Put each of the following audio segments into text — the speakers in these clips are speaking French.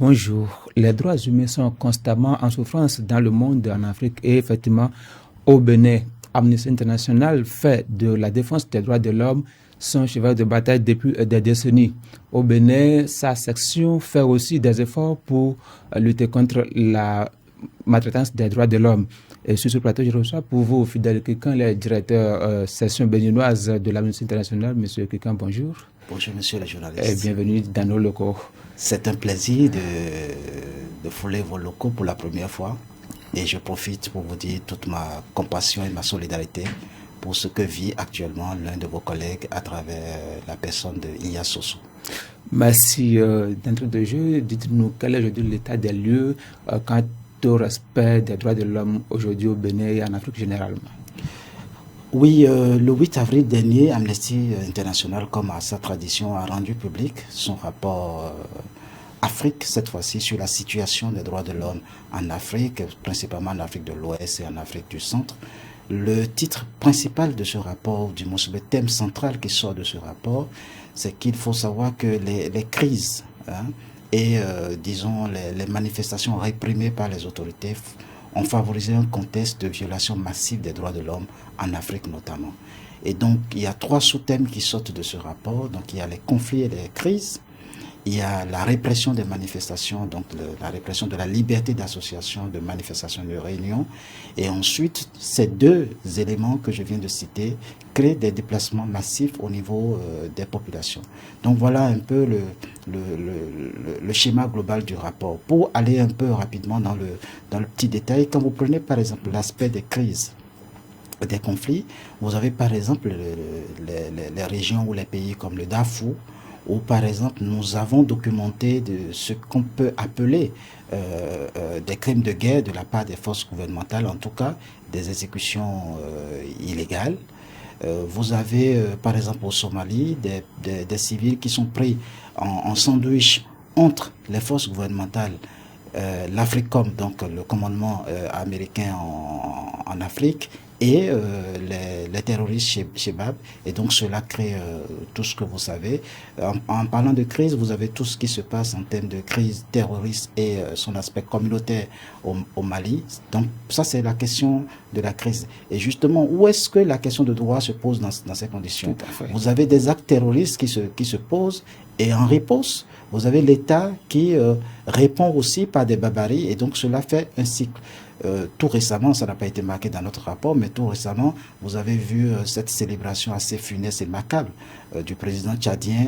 Bonjour. Les droits humains sont constamment en souffrance dans le monde, en Afrique et effectivement au Bénin. Amnesty International fait de la défense des droits de l'homme son cheval de bataille depuis des décennies. Au Bénin, sa section fait aussi des efforts pour lutter contre la maltraitance des droits de l'homme. Et sur ce plateau, je reçois pour vous, Fidèle Kikan, le directeur section béninoise de l'Amnesty International. Monsieur Kikan, bonjour. Bonjour, monsieur le journaliste. Et bienvenue dans nos locaux. C'est un plaisir de fouler vos locaux pour la première fois. Et je profite pour vous dire toute ma compassion et ma solidarité pour ce que vit actuellement l'un de vos collègues à travers la personne de Iya Sossou. Merci. D'entrée de jeu, dites-nous quel est aujourd'hui l'état des lieux quant au respect des droits de l'homme aujourd'hui au Bénin et en Afrique généralement. Oui, le 8 avril dernier, Amnesty International, comme à sa tradition, a rendu public son rapport Afrique, cette fois-ci, sur la situation des droits de l'homme en Afrique, principalement en Afrique de l'Ouest et en Afrique du Centre. Le titre principal de ce rapport, du moins le thème central qui sort de ce rapport, c'est qu'il faut savoir que les crises et, disons, les manifestations réprimées par les autorités ont favorisé un contexte de violation massive des droits de l'homme en Afrique notamment. Et donc, il y a trois sous-thèmes qui sortent de ce rapport. Donc, il y a les conflits et les crises. Il y a la répression des manifestations, donc la répression de la liberté d'association, de manifestation, de réunion. Et ensuite, ces deux éléments que je viens de citer créent des déplacements massifs au niveau des populations. Donc voilà un peu le schéma global du rapport. Pour aller un peu rapidement dans le petit détail, quand vous prenez par exemple l'aspect des crises, des conflits, vous avez par exemple les régions ou les pays comme le Darfour, où par exemple nous avons documenté de ce qu'on peut appeler des crimes de guerre de la part des forces gouvernementales, en tout cas des exécutions illégales. Vous avez par exemple au Somalie des civils qui sont pris en sandwich entre les forces gouvernementales, l'Africom, donc le commandement américain en Afrique, et les terroristes Shebab, et donc cela crée tout ce que vous savez. En parlant de crise, vous avez tout ce qui se passe en termes de crise terroriste et son aspect communautaire au Mali. Donc ça, c'est la question de la crise. Et justement, où est-ce que la question de droit se pose dans ces conditions? Vous avez des actes terroristes qui se posent, et en réponse, vous avez l'État qui répond aussi par des barbaries, et donc cela fait un cycle. Tout récemment, ça n'a pas été marqué dans notre rapport, mais tout récemment, vous avez vu cette célébration assez funeste et macabre du président tchadien,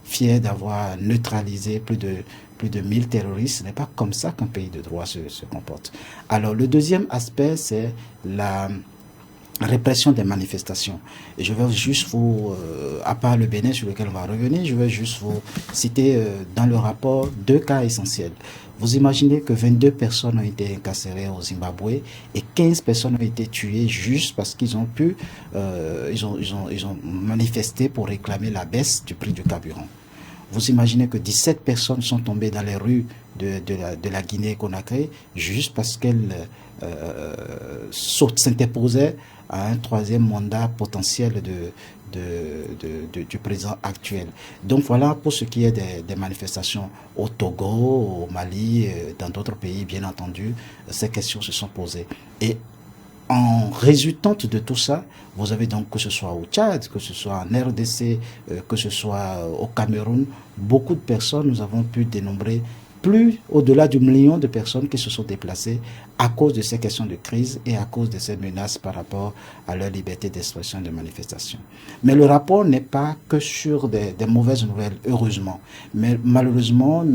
fier d'avoir neutralisé plus de 1000 terroristes. Ce n'est pas comme ça qu'un pays de droit se comporte. Alors, le deuxième aspect, c'est la répression des manifestations. Et je vais juste vous, à part le Bénin sur lequel on va revenir, je vais juste vous citer dans le rapport deux cas essentiels. Vous imaginez que 22 personnes ont été incarcérées au Zimbabwe et 15 personnes ont été tuées juste parce qu'ils ont pu, ils ont manifesté pour réclamer la baisse du prix du carburant. Vous imaginez que 17 personnes sont tombées dans les rues de la Guinée-Conakry juste parce qu'elles s'interposaient à un troisième mandat potentiel du président actuel. Donc voilà pour ce qui est des manifestations au Togo, au Mali, dans d'autres pays, bien entendu, ces questions se sont posées. Et en résultante de tout ça, vous avez donc, que ce soit au Tchad, que ce soit en RDC, que ce soit au Cameroun, beaucoup de personnes, nous avons pu dénombrer plus au-delà du million de personnes qui se sont déplacées à cause de ces questions de crise et à cause de ces menaces par rapport à leur liberté d'expression et de manifestation. Mais le rapport n'est pas que sur des mauvaises nouvelles, heureusement. Mais malheureusement,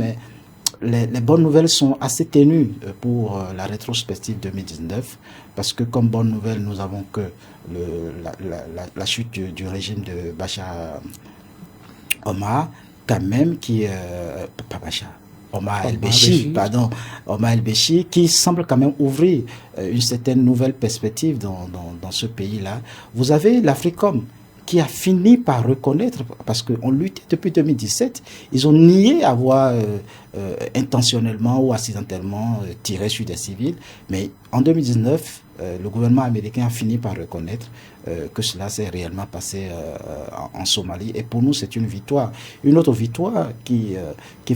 les bonnes nouvelles sont assez ténues pour la rétrospective 2019, parce que comme bonne nouvelle, nous avons que la chute du régime de Bachar Omar, quand même, pas Bachar, Omar el-Béchir, qui semble quand même ouvrir une certaine nouvelle perspective dans ce pays-là. Vous avez l'Africom qui a fini par reconnaître, parce qu'on luttait depuis 2017, ils ont nié avoir intentionnellement ou accidentellement tiré sur des civils, mais en 2019, le gouvernement américain a fini par reconnaître que cela s'est réellement passé en Somalie. Et pour nous, c'est une victoire. Une autre victoire qu'il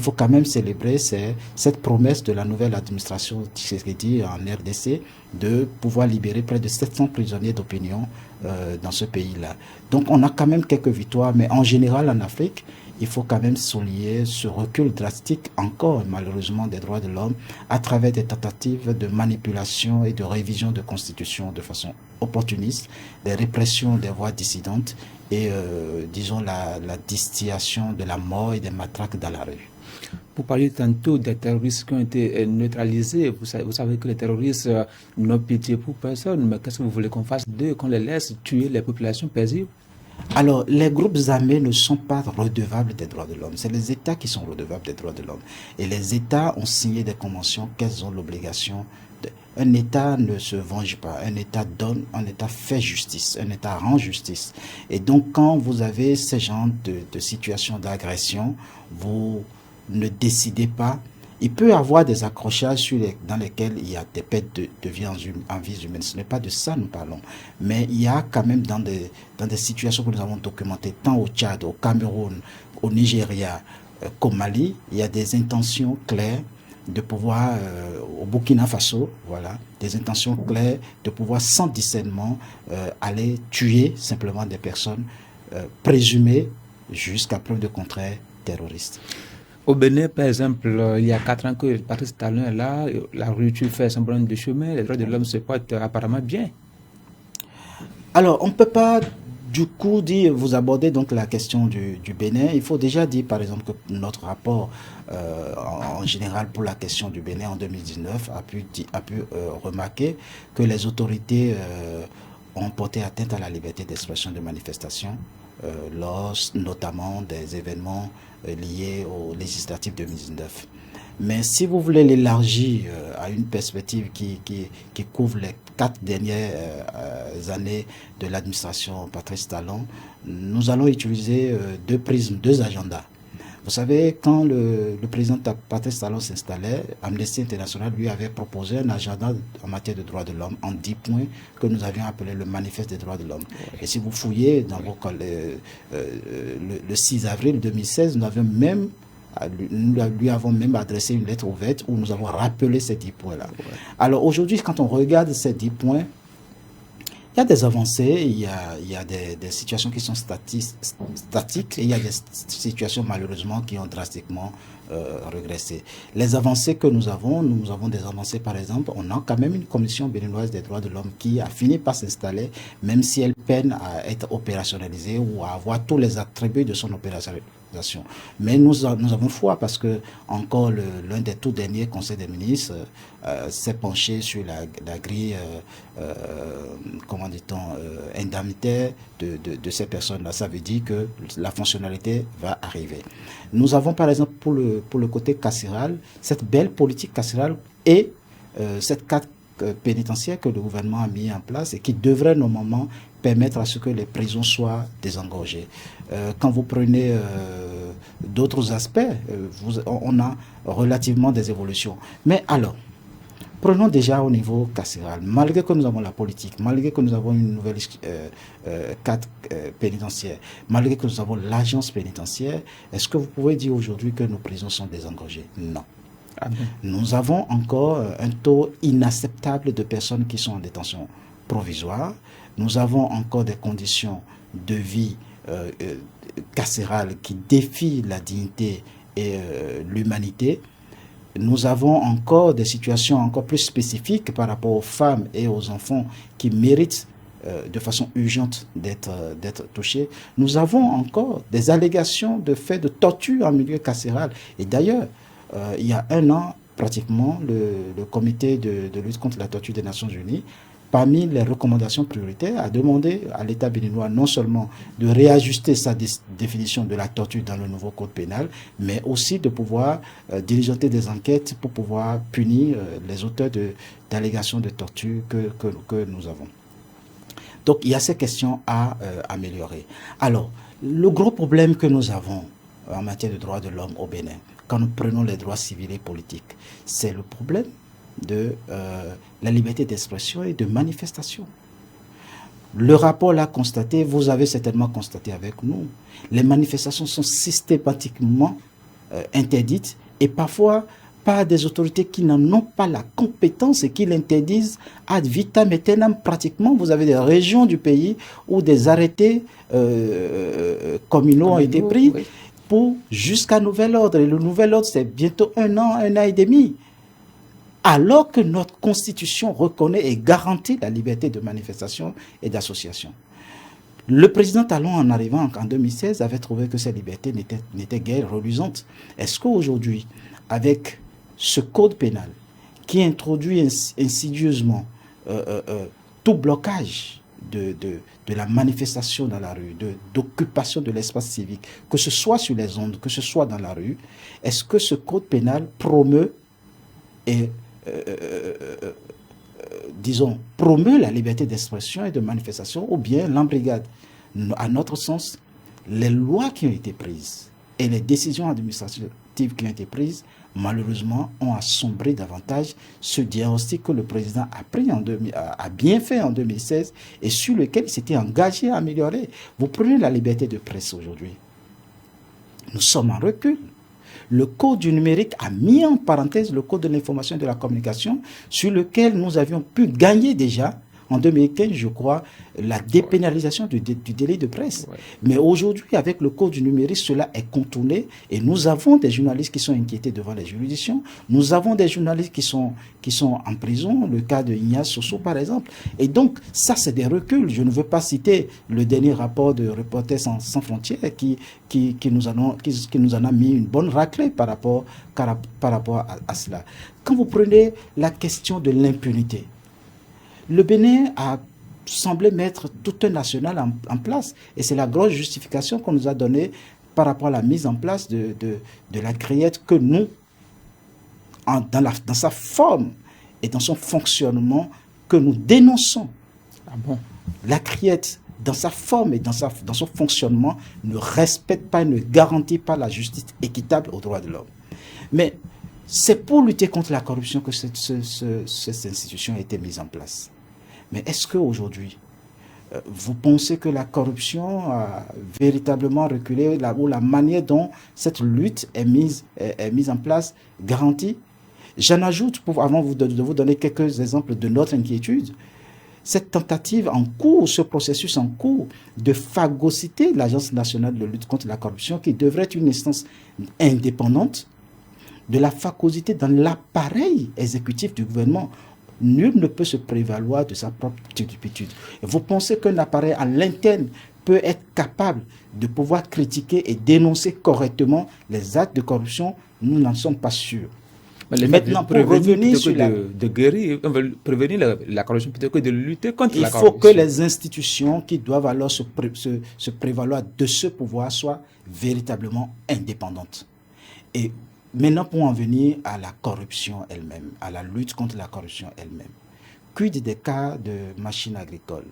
faut quand même célébrer, c'est cette promesse de la nouvelle administration Tshisekedi en RDC de pouvoir libérer près de 700 prisonniers d'opinion dans ce pays-là. Donc on a quand même quelques victoires, mais en général en Afrique, il faut quand même souligner ce recul drastique encore malheureusement des droits de l'homme à travers des tentatives de manipulation et de révision de constitution de façon opportuniste, des répressions des voix dissidentes et disons la distillation de la mort et des matraques dans la rue. Vous parliez tantôt des terroristes qui ont été neutralisés. Vous savez que les terroristes n'ont pitié pour personne, mais qu'est-ce que vous voulez qu'on fasse d'eux, qu'on les laisse tuer les populations paisibles? Alors, les groupes armés ne sont pas redevables des droits de l'homme. C'est les États qui sont redevables des droits de l'homme. Et les États ont signé des conventions qu'elles ont l'obligation de... Un État ne se venge pas. Un État donne, un État fait justice. Un État rend justice. Et donc, quand vous avez ce genre de situation d'agression, vous ne décidez pas. Il peut y avoir des accrochages dans lesquels il y a des pertes de vie en vie humaine. Ce n'est pas de ça que nous parlons. Mais il y a quand même dans des situations que nous avons documentées, tant au Tchad, au Cameroun, au Nigeria qu'au Mali, il y a des intentions claires de pouvoir, au Burkina Faso, voilà, des intentions claires de pouvoir sans discernement aller tuer simplement des personnes présumées jusqu'à preuve de contraire terroristes. Au Bénin, par exemple, il y a 4 ans que Patrice Talon est là, la rupture fait son bonhomme de chemin, les droits de l'homme se portent apparemment bien. Alors, on ne peut pas du coup dire, vous abordez donc la question du Bénin. Il faut déjà dire par exemple que notre rapport en général pour la question du Bénin en 2019 a pu remarquer que les autorités ont porté atteinte à la liberté d'expression de manifestation lors notamment des événements liés aux législatives 2019. Mais si vous voulez l'élargir à une perspective qui couvre les 4 dernières années de l'administration Patrice Talon, nous allons utiliser 2 prismes, 2 agendas. Vous savez, quand le président Patrice Talon s'installait, Amnesty International lui avait proposé un agenda en matière de droits de l'homme en 10 points que nous avions appelé le manifeste des droits de l'homme. Et si vous fouillez dans vos le 6 avril 2016, nous lui avons même adressé une lettre ouverte où nous avons rappelé ces 10 points-là. Alors aujourd'hui, quand on regarde ces 10 points, il y a des avancées, il y a des situations qui sont statiques et il y a des situations malheureusement qui ont drastiquement régressé. Les avancées que nous avons des avancées par exemple, on a quand même une commission béninoise des droits de l'homme qui a fini par s'installer, même si elle peine à être opérationnalisée ou à avoir tous les attributs de son opérationnalisation. Mais nous avons foi parce que encore l'un des tout derniers conseils des ministres s'est penché sur la grille, comment dit-on, indemnitaire de ces personnes-là. Ça veut dire que la fonctionnalité va arriver. Nous avons par exemple pour le côté carcéral, cette belle politique carcérale et cette carte pénitentiaire que le gouvernement a mis en place et qui devrait normalement permettre à ce que les prisons soient désengorgées. Quand vous prenez d'autres aspects, on a relativement des évolutions. Mais alors, prenons déjà au niveau carcéral, malgré que nous avons la politique, malgré que nous avons une nouvelle carte pénitentiaire, malgré que nous avons l'agence pénitentiaire, est-ce que vous pouvez dire aujourd'hui que nos prisons sont désengorgées? Non. Nous avons encore un taux inacceptable de personnes qui sont en détention provisoire. Nous avons encore des conditions de vie carcérales qui défient la dignité et l'humanité. Nous avons encore des situations encore plus spécifiques par rapport aux femmes et aux enfants qui méritent de façon urgente d'être touchés. Nous avons encore des allégations de faits de torture en milieu carcéral. Et d'ailleurs, il y a 1 an, pratiquement, le comité de lutte contre la torture des Nations Unies, parmi les recommandations prioritaires, a demandé à l'État béninois non seulement de réajuster sa définition de la torture dans le nouveau code pénal, mais aussi de pouvoir diligenter des enquêtes pour pouvoir punir les auteurs d'allégations de torture que nous avons. Donc, il y a ces questions à améliorer. Alors, le gros problème que nous avons en matière de droits de l'homme au Bénin, quand nous prenons les droits civils et politiques, c'est le problème de la liberté d'expression et de manifestation. Le rapport l'a constaté, vous avez certainement constaté avec nous. Les manifestations sont systématiquement interdites et parfois par des autorités qui n'en ont pas la compétence et qui l'interdisent ad vitam aeternam. Pratiquement, vous avez des régions du pays où des arrêtés communaux ont été pris pour jusqu'à nouvel ordre. Et le nouvel ordre, c'est bientôt un an et demi. Alors que notre Constitution reconnaît et garantit la liberté de manifestation et d'association. Le président Talon, en arrivant en 2016, avait trouvé que ces libertés n'étaient guère reluisantes. Est-ce qu'aujourd'hui, avec ce code pénal qui introduit insidieusement tout blocage de la manifestation dans la rue, d'occupation de l'espace civique, que ce soit sur les ondes, que ce soit dans la rue, est-ce que ce code pénal promeut et disons, promeut la liberté d'expression et de manifestation, ou bien l'embrigade? À notre sens, les lois qui ont été prises et les décisions administratives qui ont été prises, malheureusement, ont assombré davantage ce diagnostic que le président a bien fait en 2016 et sur lequel il s'était engagé à améliorer. Vous prenez la liberté de presse aujourd'hui. Nous sommes en recul. Le code du numérique a mis en parenthèse le code de l'information et de la communication sur lequel nous avions pu gagner déjà en 2015, je crois, la dépénalisation du délit de presse. Ouais. Mais aujourd'hui, avec le code du numérique, cela est contourné et nous avons des journalistes qui sont inquiétés devant les juridictions. Nous avons des journalistes qui sont en prison, le cas de Ignace Sosso par exemple. Et donc, ça c'est des reculs. Je ne veux pas citer le dernier rapport de Reporters sans frontières qui nous en a mis une bonne raclée par rapport à cela. Quand vous prenez la question de l'impunité, le Bénin a semblé mettre tout un national en place. Et c'est la grosse justification qu'on nous a donnée par rapport à la mise en place de la CRIET que nous, dans sa forme et dans son fonctionnement, que nous dénonçons. Ah bon? La CRIET, dans sa forme et dans son fonctionnement, ne respecte pas et ne garantit pas la justice équitable aux droits de l'homme. Mais c'est pour lutter contre la corruption que cette institution a été mise en place. Mais est-ce qu'aujourd'hui, vous pensez que la corruption a véritablement reculé ou la manière dont cette lutte est mise en place garantie? J'en ajoute, avant de vous donner quelques exemples de notre inquiétude, cette tentative en cours, ce processus en cours de phagocyter l'Agence nationale de lutte contre la corruption, qui devrait être une instance indépendante, de la phagocyter dans l'appareil exécutif du gouvernement. Nul ne peut se prévaloir de sa propre turpitude. Vous pensez qu'un appareil à l'interne peut être capable de pouvoir critiquer et dénoncer correctement les actes de corruption? Nous n'en sommes pas sûrs. Maintenant, pour revenir sur de guérir, on veut prévenir la corruption plutôt que de lutter contre la corruption. Il faut que les institutions qui doivent alors se prévaloir de ce pouvoir soient véritablement indépendantes. Et maintenant, pour en venir à la corruption elle-même, à la lutte contre la corruption elle-même, quid des cas de machines agricoles,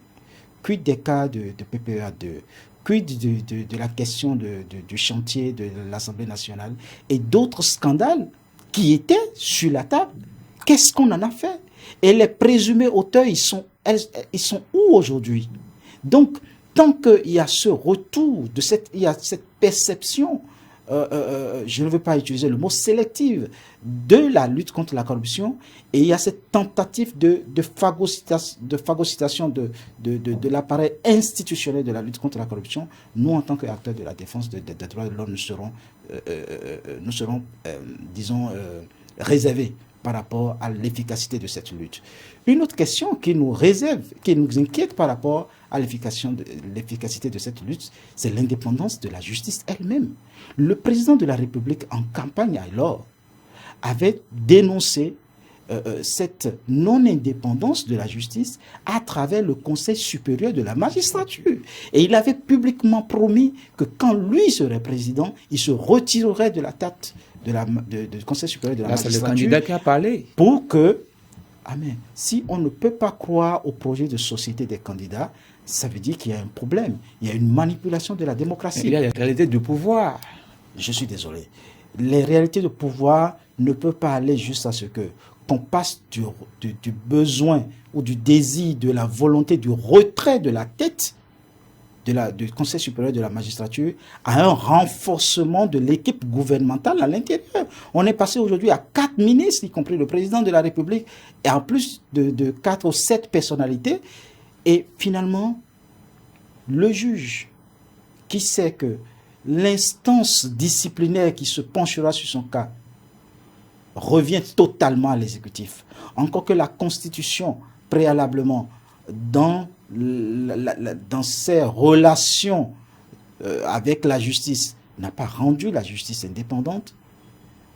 quid des cas de PPA2, quid de la question du chantier de l'Assemblée nationale et d'autres scandales qui étaient sur la table? Qu'est-ce qu'on en a fait? Et les présumés auteurs, ils sont où aujourd'hui? Donc, tant qu'il y a ce retour, il y a cette perception, je ne veux pas utiliser le mot sélective, de la lutte contre la corruption, et il y a cette tentative de phagocytation de l'appareil institutionnel de la lutte contre la corruption. Nous, en tant qu'acteurs de la défense des droits de l'homme, nous serons disons, réservés par rapport à l'efficacité de cette lutte. Une autre question qui nous inquiète par rapport à l'efficacité de cette lutte, c'est l'indépendance de la justice elle-même. Le président de la République, en campagne alors, avait dénoncé cette non-indépendance de la justice à travers le Conseil supérieur de la magistrature. Et il avait publiquement promis que quand lui serait président, il se retirerait de la tête du Conseil supérieur de la magistrature. C'est le candidat qui a parlé. Pour que, amen, si on ne peut pas croire au projet de société des candidats, ça veut dire qu'il y a un problème. Il y a une manipulation de la démocratie. Il y a les réalités du pouvoir. Je suis désolé. Les réalités de pouvoir ne peuvent pas aller juste à ce que, qu'on passe du besoin ou du désir, de la volonté, du retrait de la tête du Conseil supérieur de la magistrature à un renforcement de l'équipe gouvernementale à l'intérieur. On est passé aujourd'hui à 4 ministres, y compris le président de la République, et en plus de 4 ou 7 personnalités. Et finalement, le juge qui sait que l'instance disciplinaire qui se penchera sur son cas revient totalement à l'exécutif. Encore que la Constitution, préalablement, dans ses relations avec la justice, n'a pas rendu la justice indépendante,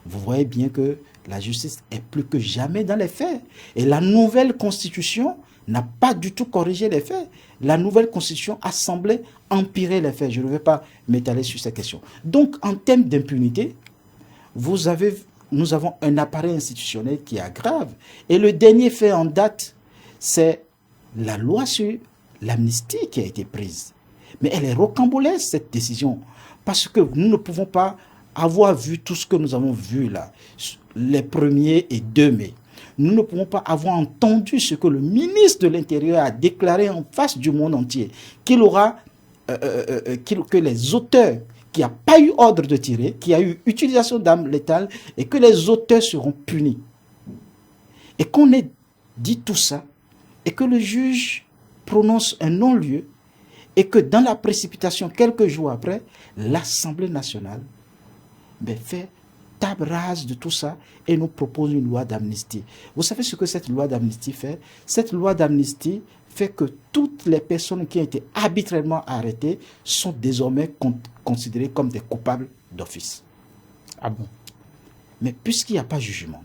vous voyez bien que la justice est plus que jamais dans les faits. Et la nouvelle Constitution n'a pas du tout corrigé les faits. La nouvelle Constitution a semblé empirer les faits. Je ne vais pas m'étaler sur ces questions. Donc, en termes d'impunité, nous avons un appareil institutionnel qui est grave. Et le dernier fait en date, c'est la loi sur l'amnistie qui a été prise. Mais elle est rocambolesque, cette décision. Parce que nous ne pouvons pas avoir vu tout ce que nous avons vu là, les 1er et 2 mai. Nous ne pouvons pas avoir entendu ce que le ministre de l'Intérieur a déclaré en face du monde entier, que les auteurs qui n'ont pas eu ordre de tirer, qui a eu utilisation d'armes létales, et que les auteurs seront punis. Et qu'on ait dit tout ça, et que le juge prononce un non-lieu, et que dans la précipitation, quelques jours après, l'Assemblée nationale fait table rase de tout ça et nous propose une loi d'amnistie. Vous savez ce que cette loi d'amnistie fait? Cette loi d'amnistie fait que toutes les personnes qui ont été arbitrairement arrêtées sont désormais considérées comme des coupables d'office. Ah bon? Mais puisqu'il n'y a pas jugement,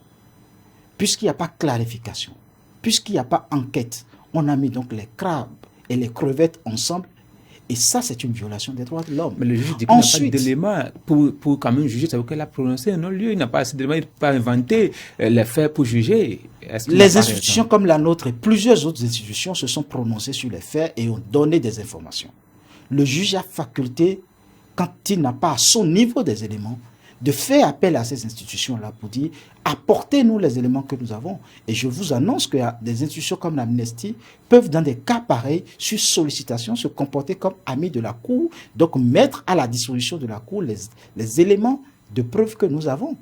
puisqu'il n'y a pas clarification, puisqu'il n'y a pas enquête, on a mis donc les crabes et les crevettes ensemble. Et ça, c'est une violation des droits de l'homme. Mais le juge dit qu'il n'a pas d'éléments pour quand même juger. Ça veut dire qu'il a prononcé un non-lieu. Il n'a pas assez d'éléments, il ne peut pas inventer les faits pour juger. Les institutions comme la nôtre et plusieurs autres institutions se sont prononcées sur les faits et ont donné des informations. Le juge a faculté, quand il n'a pas à son niveau des éléments, de faire appel à ces institutions-là pour dire apportez-nous les éléments que nous avons. Et je vous annonce que des institutions comme l'Amnesty peuvent, dans des cas pareils, sur sollicitation, se comporter comme amis de la Cour, donc mettre à la disposition de la Cour les éléments de preuve que nous avons.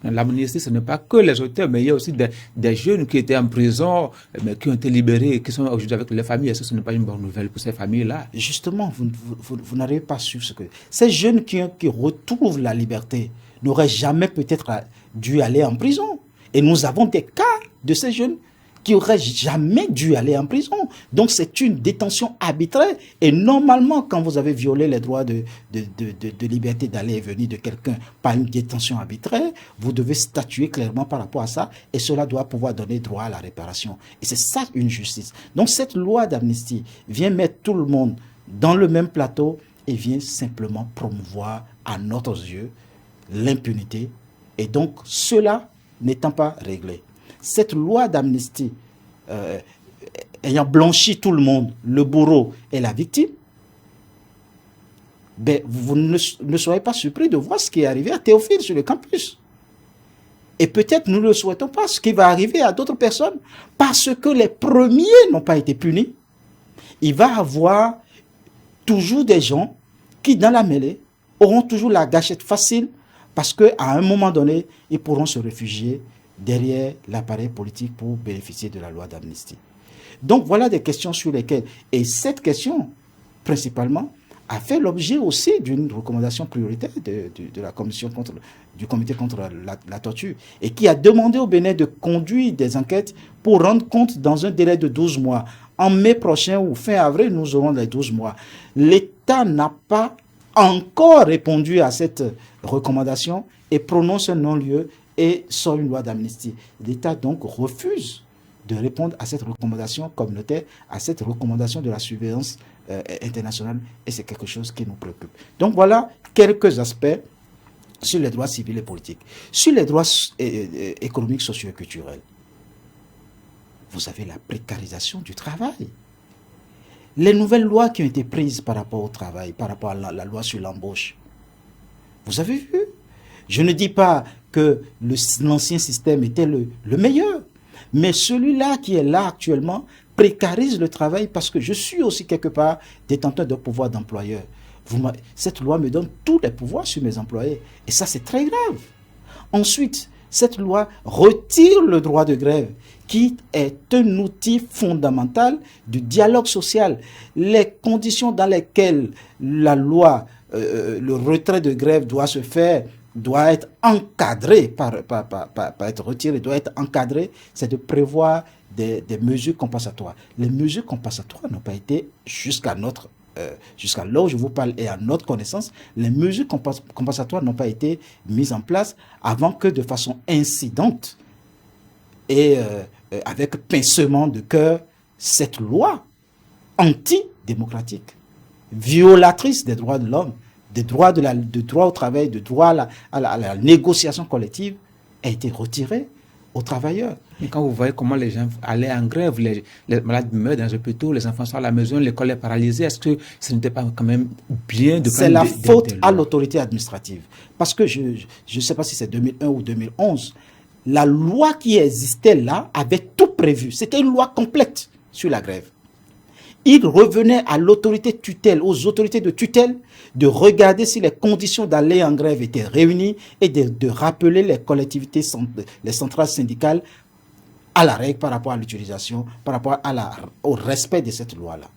L'amnistie, ce n'est pas que les auteurs, mais il y a aussi des jeunes qui étaient en prison, mais qui ont été libérés, qui sont aujourd'hui avec les familles. Est-ce que ce n'est pas une bonne nouvelle pour ces familles-là? Justement, vous n'arrivez pas à suivre ce que... Ces jeunes qui retrouvent la liberté n'auraient jamais peut-être dû aller en prison. Et nous avons des cas de ces jeunes qui n'auraient jamais dû aller en prison. Donc c'est une détention arbitraire. Et normalement, quand vous avez violé les droits de liberté d'aller et venir de quelqu'un par une détention arbitraire, vous devez statuer clairement par rapport à ça. Et cela doit pouvoir donner droit à la réparation. Et c'est ça une justice. Donc cette loi d'amnistie vient mettre tout le monde dans le même plateau et vient simplement promouvoir à notre yeux l'impunité. Et donc cela n'étant pas réglé, cette loi d'amnistie ayant blanchi tout le monde, le bourreau et la victime, vous ne soyez pas surpris de voir ce qui est arrivé à Théophile sur le campus. Et peut-être nous ne le souhaitons pas, ce qui va arriver à d'autres personnes, parce que les premiers n'ont pas été punis. Il va y avoir toujours des gens qui, dans la mêlée, auront toujours la gâchette facile, parce qu'à un moment donné, ils pourront se réfugier derrière l'appareil politique pour bénéficier de la loi d'amnistie. Donc voilà des questions sur lesquelles, et cette question, principalement, a fait l'objet aussi d'une recommandation prioritaire de la commission du comité contre la torture, et qui a demandé au Bénin de conduire des enquêtes pour rendre compte dans un délai de 12 mois. En mai prochain ou fin avril, nous aurons les 12 mois. L'État n'a pas encore répondu à cette recommandation et prononce un non-lieu et sort une loi d'amnistie. L'État donc refuse de répondre à cette recommandation communautaire, à cette recommandation de la surveillance internationale, et c'est quelque chose qui nous préoccupe. Donc voilà quelques aspects sur les droits civils et politiques. Sur les droits économiques, sociaux et culturels, vous avez la précarisation du travail. Les nouvelles lois qui ont été prises par rapport au travail, par rapport à la loi sur l'embauche, vous avez vu? Je ne dis pas que l'ancien système était le meilleur. Mais celui-là qui est là actuellement précarise le travail parce que je suis aussi quelque part détenteur de pouvoir d'employeur. Cette loi me donne tous les pouvoirs sur mes employés. Et ça, c'est très grave. Ensuite, cette loi retire le droit de grève, qui est un outil fondamental du dialogue social. Les conditions dans lesquelles la loi, le retrait de grève doit se faire, doit être encadré, pas être retiré, doit être encadré, c'est de prévoir des mesures compensatoires. Les mesures compensatoires n'ont pas été jusqu'à là où je vous parle et à notre connaissance, les mesures compensatoires n'ont pas été mises en place avant que de façon incidente et avec pincement de cœur, cette loi antidémocratique, violatrice des droits de l'homme, des droits de droit au travail, de droit à la négociation collective, a été retirée aux travailleurs. Et quand vous voyez comment les gens allaient en grève, les malades meurent dans les hôpitaux, les enfants sont à la maison, l'école est paralysée, est-ce que ce n'était pas quand même bien de... C'est la faute à l'autorité administrative. Parce que je ne sais pas si c'est 2001 ou 2011, la loi qui existait là avait tout prévu. C'était une loi complète sur la grève. Il revenait à l'autorité tutelle, aux autorités de tutelle, de regarder si les conditions d'aller en grève étaient réunies et de rappeler les collectivités, les centrales syndicales à la règle par rapport à l'utilisation, par rapport au respect de cette loi-là.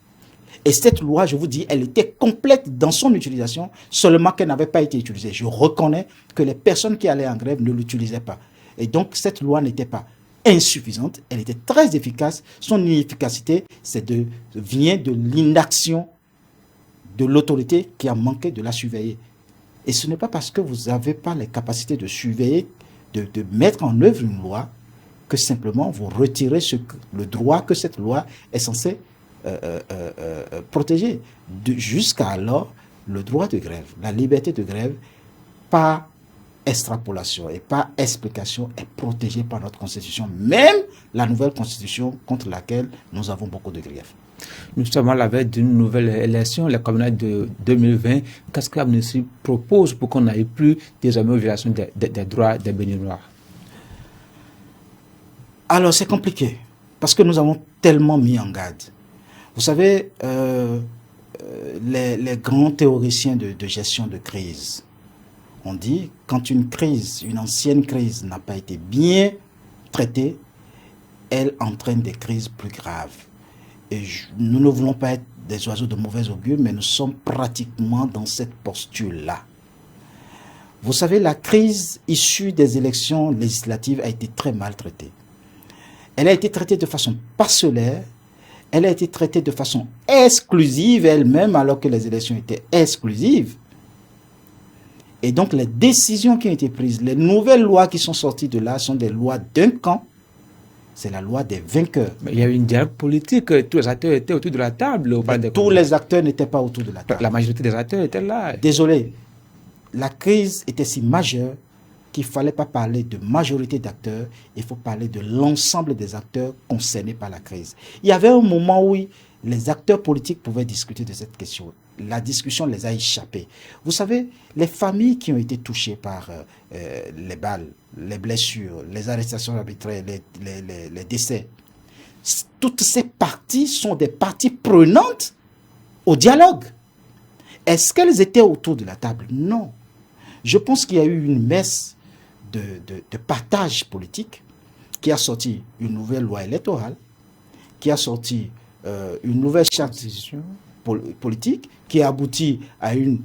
Et cette loi, je vous dis, elle était complète dans son utilisation, seulement qu'elle n'avait pas été utilisée. Je reconnais que les personnes qui allaient en grève ne l'utilisaient pas. Et donc, cette loi n'était pas insuffisante, elle était très efficace. Son inefficacité, vient de l'inaction de l'autorité qui a manqué de la surveiller. Et ce n'est pas parce que vous n'avez pas les capacités de surveiller, de mettre en œuvre une loi, que simplement vous retirez le droit que cette loi est censée protéger. Jusqu'à alors, le droit de grève, la liberté de grève, par extrapolation et par explication, est protégée par notre Constitution, même la nouvelle Constitution contre laquelle nous avons beaucoup de griefs. Nous sommes à la veille d'une nouvelle élection, la communale de 2020. Qu'est-ce que l'Amnesty propose pour qu'on n'aille plus désormais aux violations des droits des Béninois? Alors, c'est compliqué, parce que nous avons tellement mis en garde. Vous savez, les grands théoriciens de gestion de crise ont dit, quand une ancienne crise n'a pas été bien traitée, elle entraîne des crises plus graves. Et nous ne voulons pas être des oiseaux de mauvais augure, mais nous sommes pratiquement dans cette posture-là. Vous savez, la crise issue des élections législatives a été très mal traitée. Elle a été traitée de façon parcellaire, elle a été traitée de façon exclusive elle-même, alors que les élections étaient exclusives. Et donc les décisions qui ont été prises, les nouvelles lois qui sont sorties de là sont des lois d'un camp. C'est la loi des vainqueurs. Mais il y a eu une dialogue politique, tous les acteurs étaient autour de la table. Tous les acteurs n'étaient pas autour de la table. La majorité des acteurs étaient là. Désolé, la crise était si majeure qu'il ne fallait pas parler de majorité d'acteurs, il faut parler de l'ensemble des acteurs concernés par la crise. Il y avait un moment où les acteurs politiques pouvaient discuter de cette question. La discussion les a échappés. Vous savez, les familles qui ont été touchées par les balles, les blessures, les arrestations arbitraires, les décès, toutes ces parties sont des parties prenantes au dialogue. Est-ce qu'elles étaient autour de la table? Non. Je pense qu'il y a eu une messe de partage politique qui a sorti une nouvelle loi électorale, qui a sorti une nouvelle charte politique, qui a abouti à une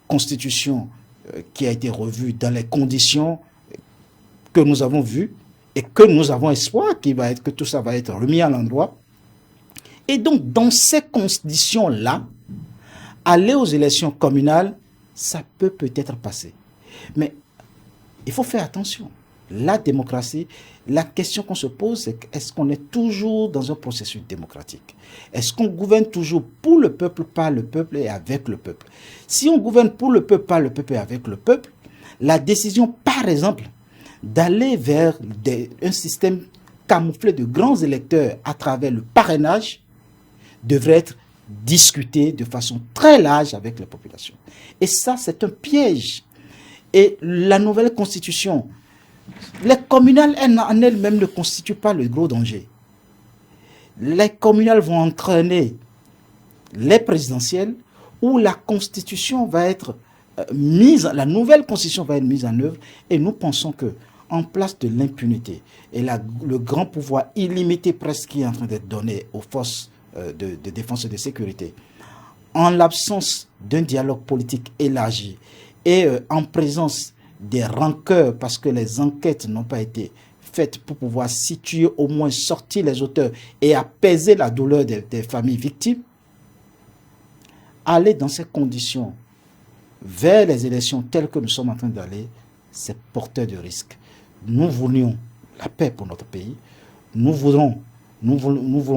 constitution qui a été revue dans les conditions que nous avons vues et que nous avons espoir que tout ça va être remis à l'endroit. Et donc, dans ces conditions-là, aller aux élections communales, ça peut peut-être passer. Mais il faut faire attention. La démocratie, la question qu'on se pose, c'est est-ce qu'on est toujours dans un processus démocratique? Est-ce qu'on gouverne toujours pour le peuple, par le peuple et avec le peuple? Si on gouverne pour le peuple, par le peuple et avec le peuple, la décision, par exemple, d'aller vers un système camouflé de grands électeurs à travers le parrainage devrait être discutée de façon très large avec la population. Et ça, c'est un piège. Et la nouvelle constitution, les communales en elles-mêmes ne constituent pas le gros danger. Les communales vont entraîner les présidentielles où la constitution va être la nouvelle constitution va être mise en œuvre, et nous pensons que en place de l'impunité et le grand pouvoir illimité presque qui est en train d'être donné aux forces de défense et de sécurité, en l'absence d'un dialogue politique élargi et en présence des rancœurs parce que les enquêtes n'ont pas été faites pour pouvoir situer, au moins sortir les auteurs et apaiser la douleur des familles victimes, aller dans ces conditions vers les élections telles que nous sommes en train d'aller, c'est porteur de risque. Nous voulions la paix pour notre pays. Nous voulons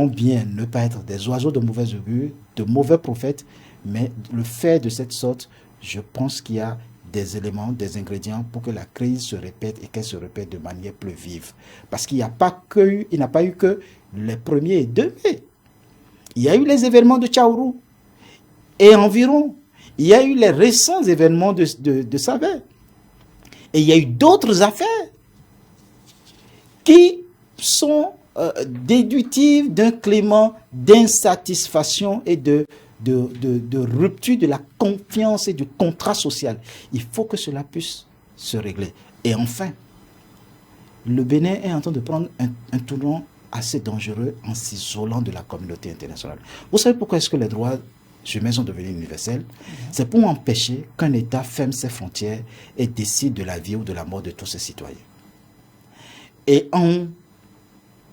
bien ne pas être des oiseaux de mauvais augure, de mauvais prophètes, mais le faire de cette sorte, je pense qu'il y a des éléments, des ingrédients pour que la crise se répète et qu'elle se répète de manière plus vive. Parce qu'il n'a pas eu que les 1er et 2 mai. Il y a eu les événements de Tchaourou et environ. Il y a eu les récents événements de Savè. Et il y a eu d'autres affaires qui sont déductives d'un climat d'insatisfaction et de rupture de la confiance et du contrat social. Il faut que cela puisse se régler. Et enfin, le Bénin est en train de prendre un tournant assez dangereux en s'isolant de la communauté internationale. Vous savez pourquoi est-ce que les droits humains sont devenus universels? C'est pour empêcher qu'un État ferme ses frontières et décide de la vie ou de la mort de tous ses citoyens. Et en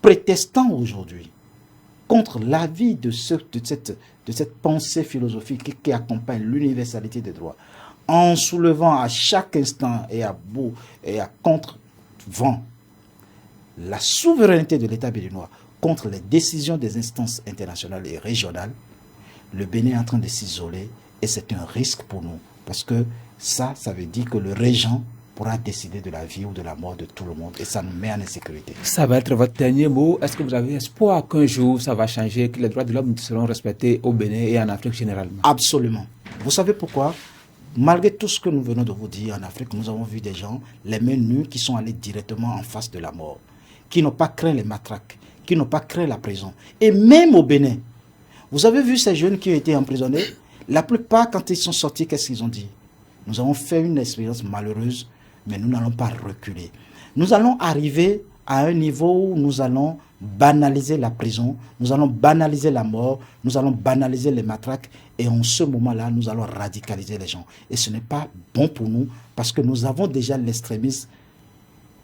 prétestant aujourd'hui contre l'avis de cette pensée philosophique qui accompagne l'universalité des droits, en soulevant à chaque instant et à contre-vent la souveraineté de l'État béninois contre les décisions des instances internationales et régionales, le Bénin est en train de s'isoler et c'est un risque pour nous. Parce que ça veut dire que le régent pourra décider de la vie ou de la mort de tout le monde et ça nous met en insécurité. Ça va être votre dernier mot. Est-ce que vous avez espoir qu'un jour ça va changer, que les droits de l'homme seront respectés au Bénin et en Afrique généralement? Absolument. Vous savez pourquoi? Malgré tout ce que nous venons de vous dire, en Afrique, nous avons vu des gens, les mains nues, qui sont allés directement en face de la mort, qui n'ont pas craint les matraques, qui n'ont pas craint la prison. Et même au Bénin, vous avez vu ces jeunes qui ont été emprisonnés? La plupart, quand ils sont sortis, qu'est-ce qu'ils ont dit? Nous avons fait une expérience malheureuse, mais nous n'allons pas reculer. Nous allons arriver à un niveau où nous allons banaliser la prison, nous allons banaliser la mort, nous allons banaliser les matraques, et en ce moment-là, nous allons radicaliser les gens. Et ce n'est pas bon pour nous, parce que nous avons déjà l'extrémisme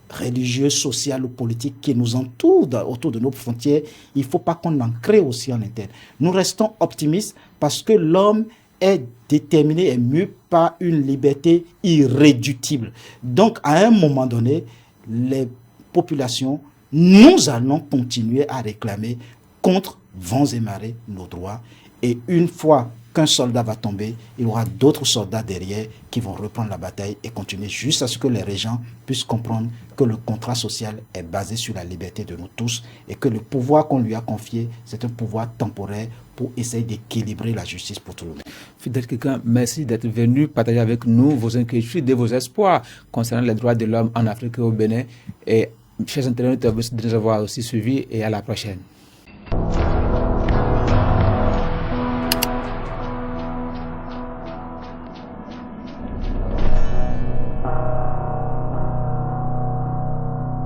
religieux, social ou politique qui nous entoure autour de nos frontières. Il ne faut pas qu'on en crée aussi en interne. Nous restons optimistes parce que l'homme est déterminé et mu par une liberté irréductible. Donc, à un moment donné, les populations, nous allons continuer à réclamer contre vents et marées nos droits. Et une fois qu'un soldat va tomber, il y aura d'autres soldats derrière qui vont reprendre la bataille et continuer jusqu'à ce que les régents puissent comprendre que le contrat social est basé sur la liberté de nous tous et que le pouvoir qu'on lui a confié, c'est un pouvoir temporaire pour essayer d'équilibrer la justice pour tout le monde. Fidèle Kekan, merci d'être venu partager avec nous vos inquiétudes et vos espoirs concernant les droits de l'homme en Afrique et au Bénin. Et chers internautes, merci de nous avoir aussi suivis et à la prochaine.